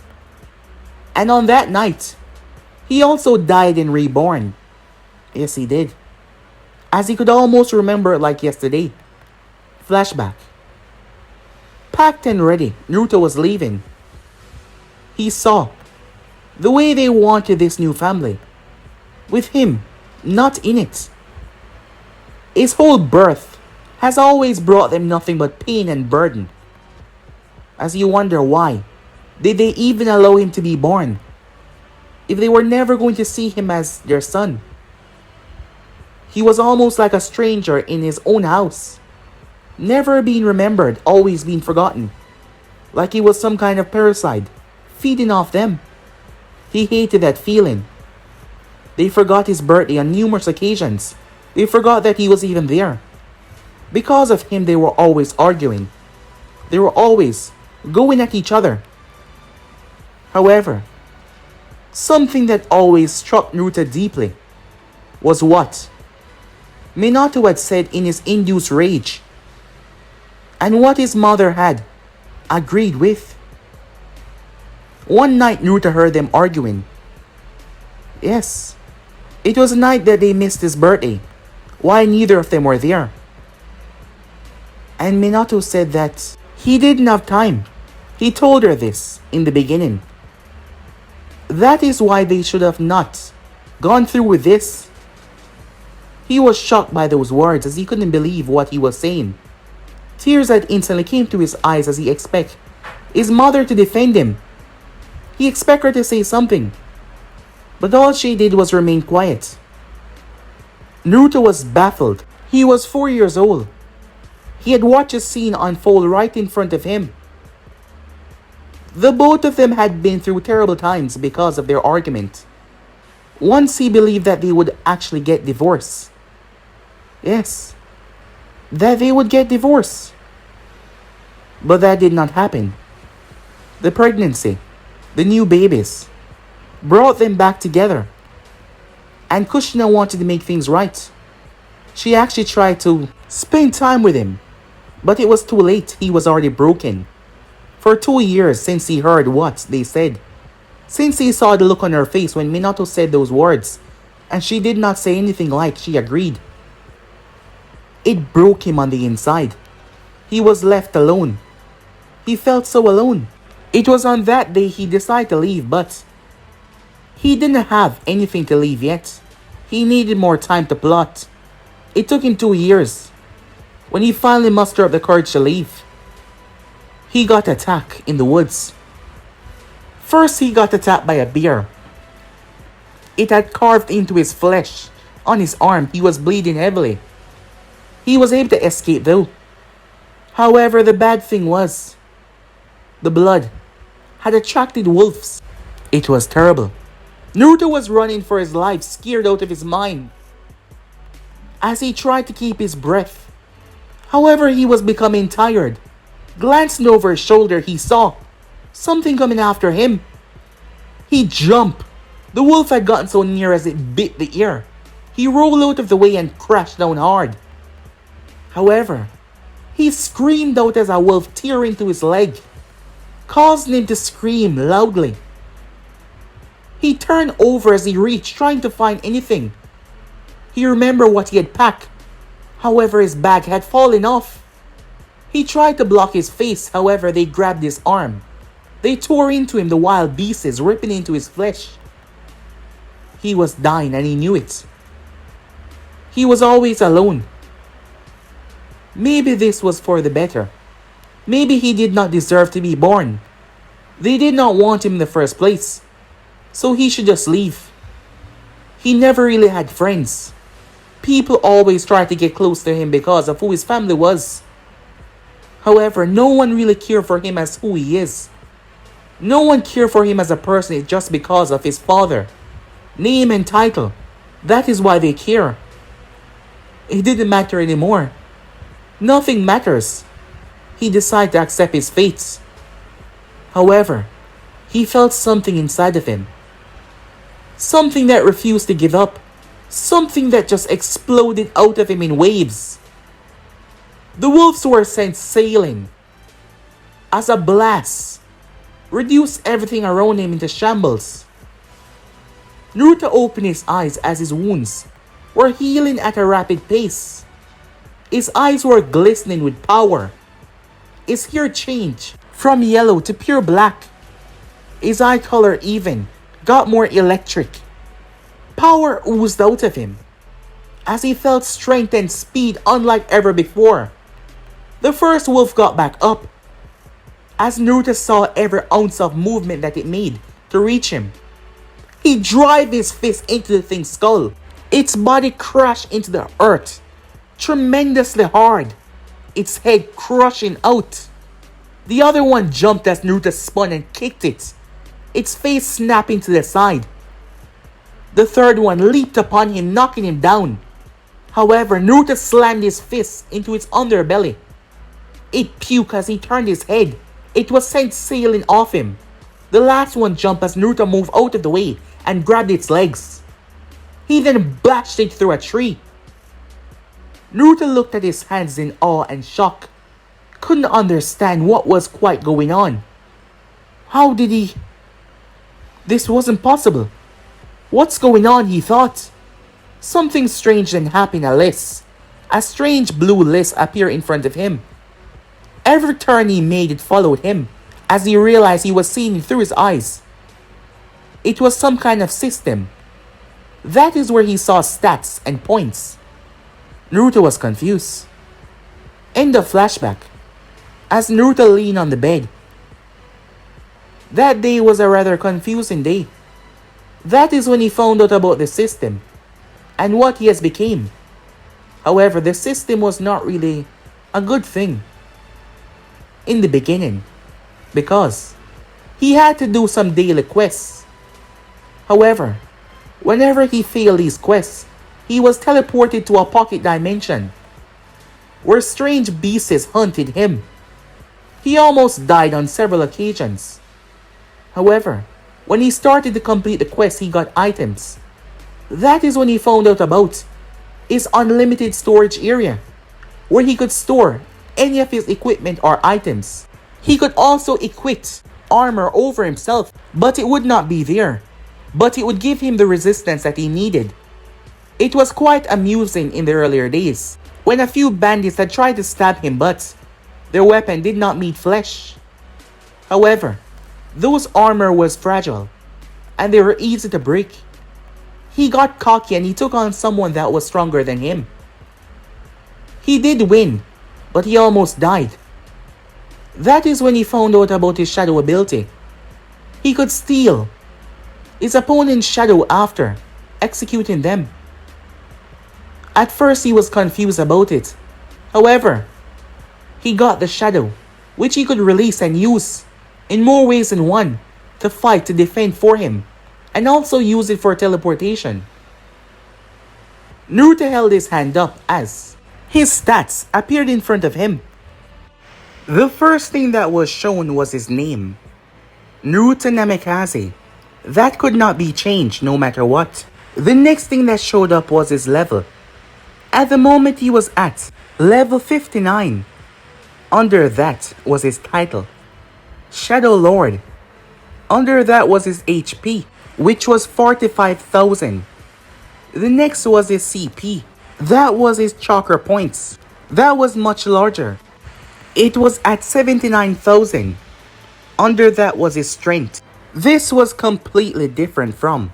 And on that night, he also died and reborn. Yes, he did. As he could almost remember it like yesterday. Flashback. Packed and ready, Naruto was leaving. He saw the way they wanted this new family, with him not in it. His whole birth has always brought them nothing but pain and burden. As you wonder why did they even allow him to be born, if they were never going to see him as their son. He was almost like a stranger in his own house, never being remembered, always being forgotten, like he was some kind of parasite, feeding off them. He hated that feeling. They forgot his birthday on numerous occasions. They forgot that he was even there. Because of him, they were always arguing. They were always going at each other. However, something that always struck Naruto deeply was what Minato had said in his induced rage, and what his mother had agreed with. One night Naruto heard them arguing. Yes, it was a night that they missed his birthday, why neither of them were there. And Minato said that he didn't have time. He told her this in the beginning. That is why they should have not gone through with this. He was shocked by those words as he couldn't believe what he was saying. Tears had instantly came to his eyes as he expected his mother to defend him. He expected her to say something, but all she did was remain quiet. Naruto was baffled. He was 4 years old. He had watched a scene unfold right in front of him. The both of them had been through terrible times because of their argument. Once he believed that they would actually get divorced. Yes, that they would get divorced. But that did not happen. The pregnancy, the new babies, brought them back together. And Kushina wanted to make things right. She actually tried to spend time with him, but it was too late. He was already broken. For 2 years since he heard what they said, Since he saw the look on her face when Minato said those words, and she did not say anything like she agreed, it broke him on the inside. He was left alone. He felt so alone. It was on that day he decided to leave, but he didn't have anything to leave yet. He needed more time to plot. It took him 2 years. When he finally mustered up the courage to leave, he got attacked in the woods. First, he got attacked by a bear. It had carved into his flesh. On his arm, he was bleeding heavily. He was able to escape though. However, the bad thing was, the blood had attracted wolves. It was terrible. Naruto was running for his life, scared out of his mind, as he tried to keep his breath. However, he was becoming tired. Glancing over his shoulder, he saw something coming after him. He jumped. The wolf had gotten so near as it bit the ear. He rolled out of the way and crashed down hard. However, he screamed out as a wolf teared into his leg, causing him to scream loudly. He turned over as he reached, trying to find anything. He remembered what he had packed. However, his bag had fallen off. He tried to block his face, however, they grabbed his arm. They tore into him, the wild beasts, ripping into his flesh. He was dying and he knew it. He was always alone. Maybe this was for the better. Maybe he did not deserve to be born. They did not want him in the first place, so he should just leave. He never really had friends. People always tried to get close to him because of who his family was. However, no one really cared for him as who he is. No one cared for him as a person just because of his father, name and title. That is why they care. It didn't matter anymore. Nothing matters. He decided to accept his fate. However, he felt something inside of him. Something that refused to give up. Something that just exploded out of him in waves. The wolves were sent sailing as a blast reduced everything around him into shambles. Naruto opened his eyes as his wounds were healing at a rapid pace. His eyes were glistening with power. His hair changed from yellow to pure black. His eye color even got more electric. Power oozed out of him as he felt strength and speed unlike ever before. The first wolf got back up as Naruto saw every ounce of movement that it made to reach him. He drove his fist into the thing's skull. Its body crashed into the earth tremendously hard, its head crushing out. The other one jumped as Naruto spun and kicked it, its face snapping to the side. The third one leaped upon him, knocking him down. However, Naruto slammed his fist into its underbelly. It puked as he turned his head. It was sent sailing off him. The last one jumped as Naruto moved out of the way and grabbed its legs. He then bashed it through a tree. Naruto looked at his hands in awe and shock. Couldn't understand what was quite going on. How did he... This wasn't possible. What's going on, he thought. Something strange then happened at Liss. A strange blue Liss appeared in front of him. Every turn he made, it followed him, as he realized he was seeing it through his eyes. It was some kind of system. That is where he saw stats and points. Naruto was confused. End of flashback. As Naruto leaned on the bed. That day was a rather confusing day. That is when he found out about the system and what he has become. However, the system was not really a good thing in the beginning because he had to do some daily quests. However, whenever he failed these quests, he was teleported to a pocket dimension where strange beasts hunted him. He almost died on several occasions. However, when he started to complete the quest, he got items. That is when he found out about his unlimited storage area, where he could store any of his equipment or items. He could also equip armor over himself, but it would not be there. But it would give him the resistance that he needed. It was quite amusing in the earlier days, when a few bandits had tried to stab him but their weapon did not meet flesh. However, those armor was fragile, and they were easy to break. He got cocky and he took on someone that was stronger than him. He did win, but he almost died. That is when he found out about his shadow ability. He could steal his opponent's shadow after executing them. At first he was confused about it. However, he got the shadow, which he could release and use in more ways than one to fight to defend for him, and also use it for teleportation. Naruto held his hand up as his stats appeared in front of him. The first thing that was shown was his name, Naruto Namikaze. That could not be changed no matter what. The next thing that showed up was his level. At the moment he was at level 59. Under that was his title, Shadow Lord. Under that was his HP, which was 45,000. The next was his CP. That was his chakra points. That was much larger. It was at 79,000. Under that was his strength. This was completely different from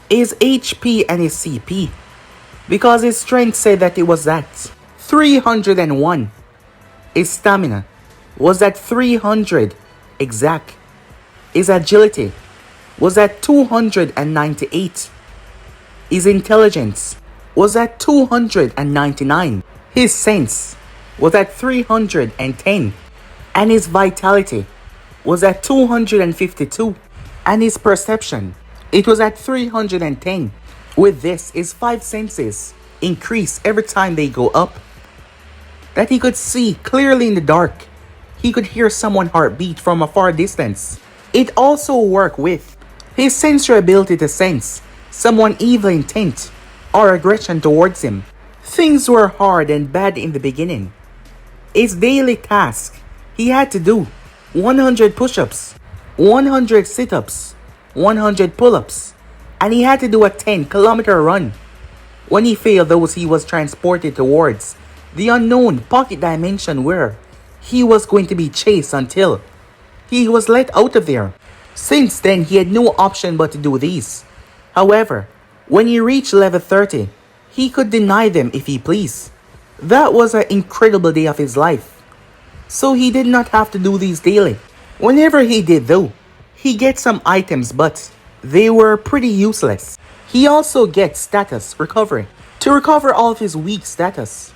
his HP and his CP, because his strength said that it was at 301. His stamina was at 300 exact. His agility was at 298. His intelligence was at 299. His sense was at 310. And his vitality was at 252. And his perception, it was at 310. With this, his 5 senses increase every time they go up. That he could see clearly in the dark. He could hear someone's heartbeat from a far distance. It also worked with his sensory ability to sense someone's evil intent or aggression towards him. Things were hard and bad in the beginning. His daily task, he had to do 100 push-ups, 100 sit-ups, 100 pull-ups, and he had to do a 10-kilometer run. When he failed those, he was transported towards the unknown pocket dimension where he was going to be chased until he was let out of there. Since then, he had no option but to do these. However, when he reached level 30, he could deny them if he pleased. That was an incredible day of his life. So he did not have to do these daily. Whenever he did though, he gets some items but they were pretty useless. He also gets status recovery to recover all of his weak status.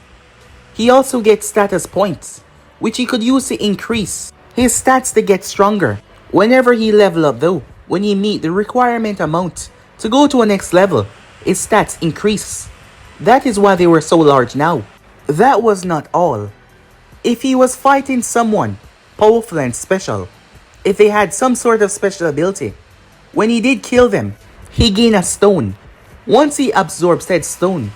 He also gets status points, which he could use to increase his stats to get stronger. Whenever he level up though, when he meet the requirement amount to go to a next level, his stats increase. That is why they were so large now. That was not all. If he was fighting someone powerful and special, if they had some sort of special ability, when he did kill them, he gained a stone. Once he absorbed said stone,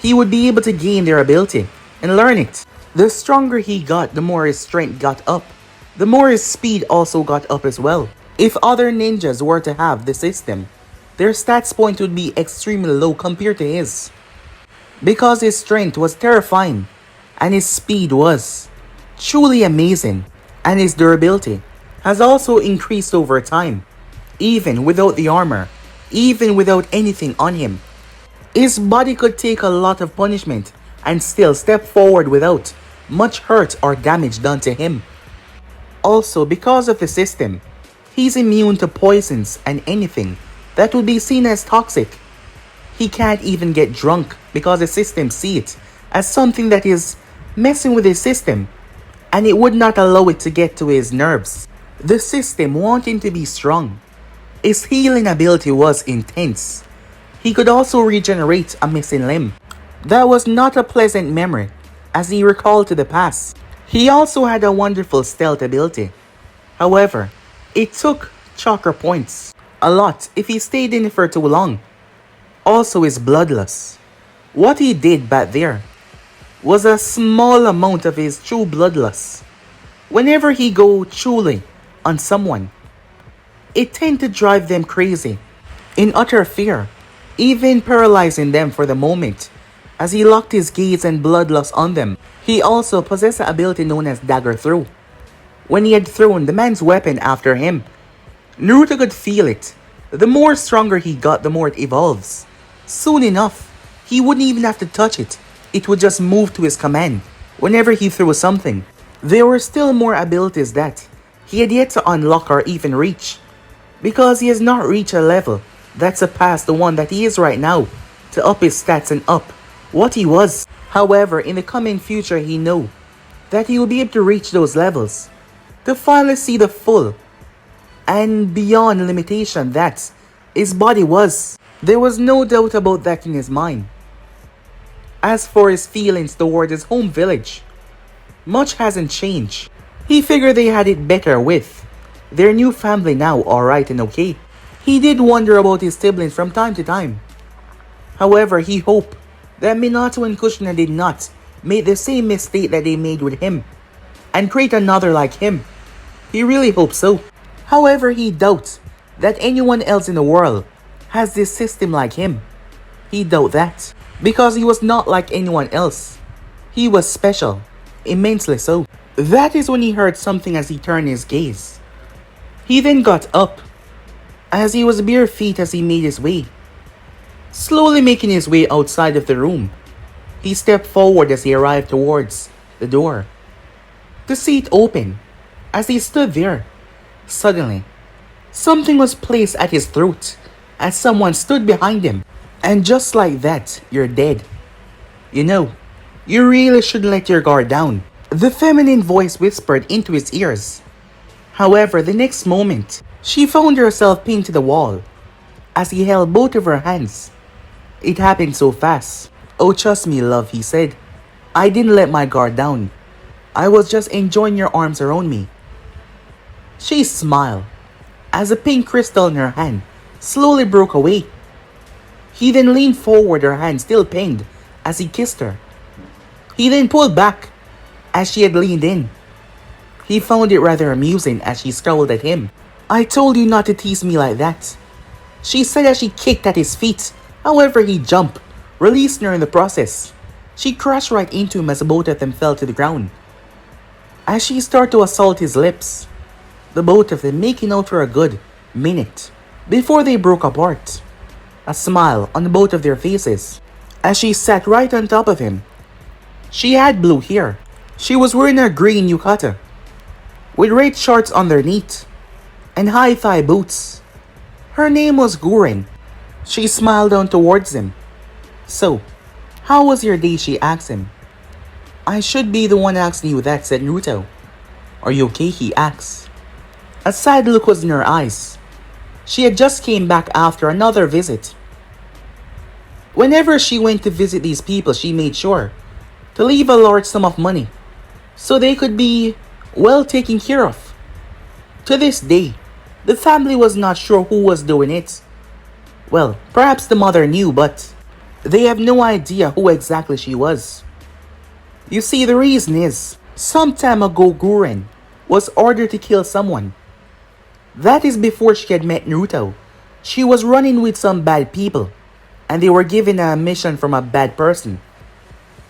he would be able to gain their ability and learn it. The stronger he got, the more his strength got up. The more his speed also got up as well. If other ninjas were to have the system, their stats point would be extremely low compared to his. Because his strength was terrifying, and his speed was truly amazing, and his durability has also increased over time, even without the armor, even without anything on him. His body could take a lot of punishment and still step forward without much hurt or damage done to him. Also, because of the system, he's immune to poisons and anything that would be seen as toxic. He can't even get drunk because the system sees it as something that is messing with his system, and it would not allow it to get to his nerves. The system wanted him to be strong. His healing ability was intense. He could also regenerate a missing limb. That was not a pleasant memory as he recalled to the past. He also had a wonderful stealth ability. However, it took chakra points a lot if he stayed in it for too long. Also his bloodlust. What he did back there was a small amount of his true bloodlust. Whenever he go truly on someone, It tended to drive them crazy, in utter fear, even paralyzing them for the moment. As he locked his gaze and bloodlust on them, he also possessed an ability known as Dagger Throw. When he had thrown the man's weapon after him, Naruto could feel it. The more stronger he got, the more it evolves. Soon enough, he wouldn't even have to touch it. It would just move to his command whenever he threw something. There were still more abilities that he had yet to unlock or even reach, because he has not reached a level that surpassed the one that he is right now to up his stats and up what he was. However, in the coming future, he know that he will be able to reach those levels to finally see the full and beyond limitation that his body was. There was no doubt about that in his mind. As for his feelings toward his home village, much hasn't changed. He figured they had it better with their new family now, alright and okay. He did wonder about his siblings from time to time. However, he hoped that Minato and Kushina did not make the same mistake that they made with him and create another like him. He really hoped so. However, he doubts that anyone else in the world has this system like him. He doubts that because he was not like anyone else. He was special, immensely so. That is when he heard something as he turned his gaze. He then got up, as he was bare feet as he made his way. Slowly making his way outside of the room, he stepped forward as he arrived towards the door, to see it open. As he stood there, suddenly, something was placed at his throat as someone stood behind him. And just like that, you're dead. You know, you really should let your guard down, the feminine voice whispered into his ears. However, the next moment, she found herself pinned to the wall as he held both of her hands. It happened so fast. Oh, trust me, love, he said. I didn't let my guard down. I was just enjoying your arms around me. She smiled as a pink crystal in her hand slowly broke away. He then leaned forward, her hand still pinned, as he kissed her. He then pulled back as she had leaned in. He found it rather amusing as she scowled at him. I told you not to tease me like that, she said as she kicked at his feet. However, he jumped, releasing her in the process. She crashed right into him as both of them fell to the ground. As she started to assault his lips, the both of them making out for a good minute before they broke apart. A smile on both of their faces as she sat right on top of him. She had blue hair. She was wearing a green yukata with red shorts underneath and high thigh boots. Her name was Guren. She smiled down towards him. So, how was your day? She asked him. I should be the one asking you that, said Naruto. Are you okay? He asked. A sad look was in her eyes. She had just came back after another visit. Whenever she went to visit these people, she made sure to leave a large sum of money so they could be well taken care of. To this day, the family was not sure who was doing it. Well, perhaps the mother knew, but they have no idea who exactly she was. You see, the reason is, some time ago Guren was ordered to kill someone. That is before she had met Naruto. She was running with some bad people, and they were given a mission from a bad person.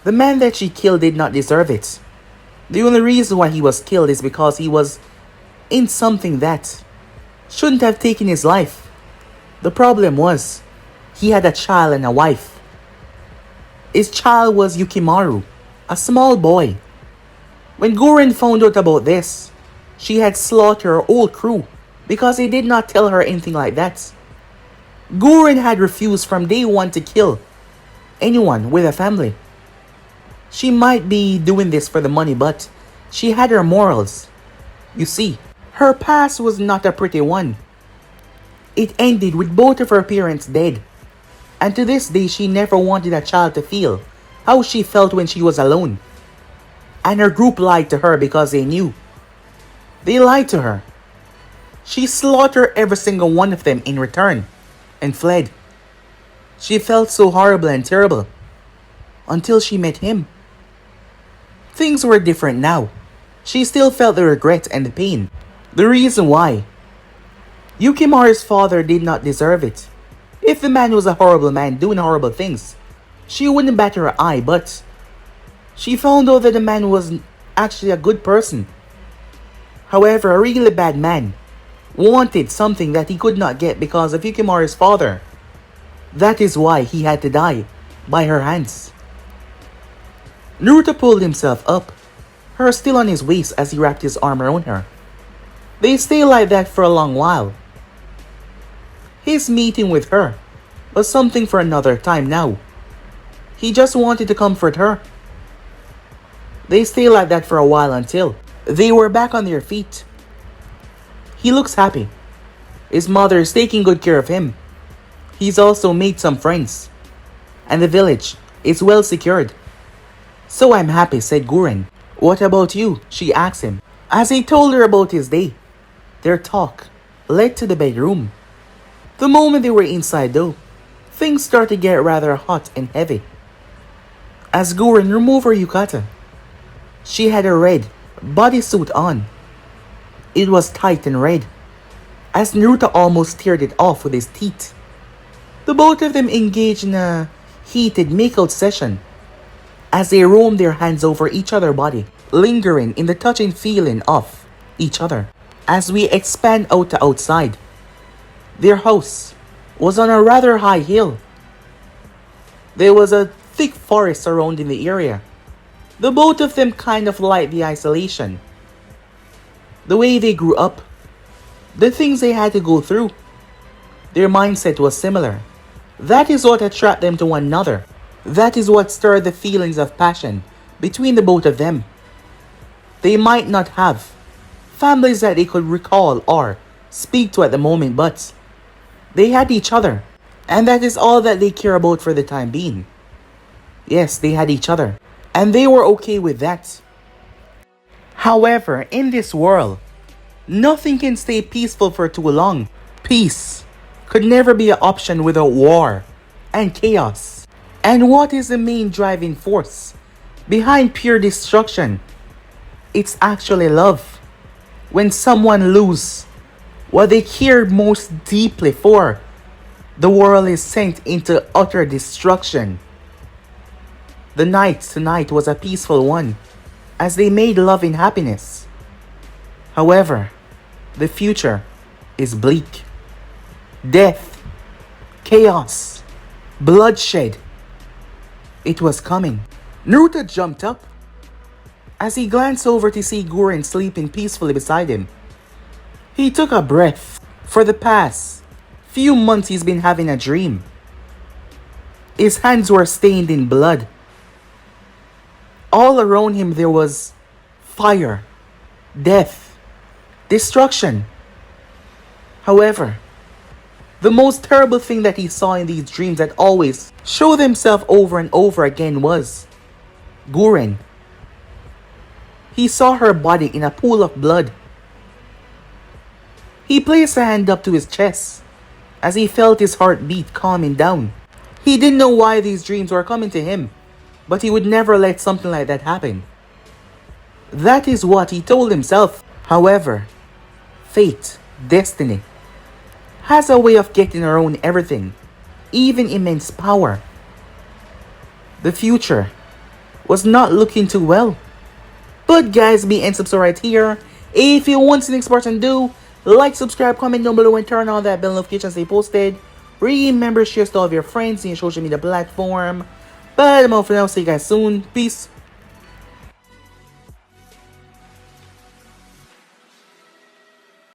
The man that she killed did not deserve it. The only reason why he was killed is because he was in something that shouldn't have taken his life. The problem was, he had a child and a wife. His child was Yukimaru, a small boy. When Guren found out about this, she had slaughtered her whole crew because they did not tell her anything like that. Guren had refused from day one to kill anyone with a family. She might be doing this for the money, but she had her morals. You see, her past was not a pretty one. It ended with both of her parents dead. And to this day, she never wanted a child to feel how she felt when she was alone. And her group lied to her because they knew. They lied to her. She slaughtered every single one of them in return and fled. She felt so horrible and terrible until she met him. Things were different now. She still felt the regret and the pain. The reason why. Yukimaru's father did not deserve it. If the man was a horrible man doing horrible things, she wouldn't bat her eye, but she found out that the man was actually a good person. However, a really bad man wanted something that he could not get because of Yukimaru's father. That is why he had to die by her hands. Naruto pulled himself up, her still on his waist as he wrapped his arm around her. They stayed like that for a long while. His meeting with her was something for another time now. He just wanted to comfort her. They stayed like that for a while until they were back on their feet. He looks happy. His mother is taking good care of him. He's also made some friends. And the village is well secured. So I'm happy, said Guren. What about you? She asked him. As he told her about his day, their talk led to the bedroom. The moment they were inside though, things started to get rather hot and heavy. As Guren removed her yukata, she had a red bodysuit on. It was tight and red, as Naruto almost teared it off with his teeth. The both of them engaged in a heated makeout session as they roamed their hands over each other's body, lingering in the touching feeling of each other. As we expand out to outside, their house was on a rather high hill. There was a thick forest surrounding the area. The both of them kind of liked the isolation. The way they grew up, the things they had to go through, their mindset was similar. That is what attracted them to one another. That is what stirred the feelings of passion between the both of them. They might not have families that they could recall or speak to at the moment, but they had each other, and that is all that they care about for the time being. Yes, they had each other, and they were okay with that. However, in this world, nothing can stay peaceful for too long. Peace could never be an option without war and chaos. And what is the main driving force behind pure destruction? It's actually love. When someone loses what they care most deeply for, the world is sent into utter destruction. The night tonight was a peaceful one, as they made love in happiness. However, the future is bleak. Death, chaos, bloodshed. It was coming. Naruto jumped up as he glanced over to see Guren sleeping peacefully beside him. He took a breath. For the past few months he's been having a dream. His hands were stained in blood. All around him there was fire, death, destruction. However, the most terrible thing that he saw in these dreams that always showed himself over and over again was Guren. He saw her body in a pool of blood. He placed a hand up to his chest as he felt his heartbeat calming down. He didn't know why these dreams were coming to him, but he would never let something like that happen. That is what he told himself. However, fate, destiny, has a way of getting around everything, even immense power. The future was not looking too well. But guys, be and subscribe right here. If you want the next part to do, like, subscribe, comment down below, and turn on that bell notification stay posted. Remember, share to all of your friends in your social media platform. But I'm out for now. See you guys soon. Peace.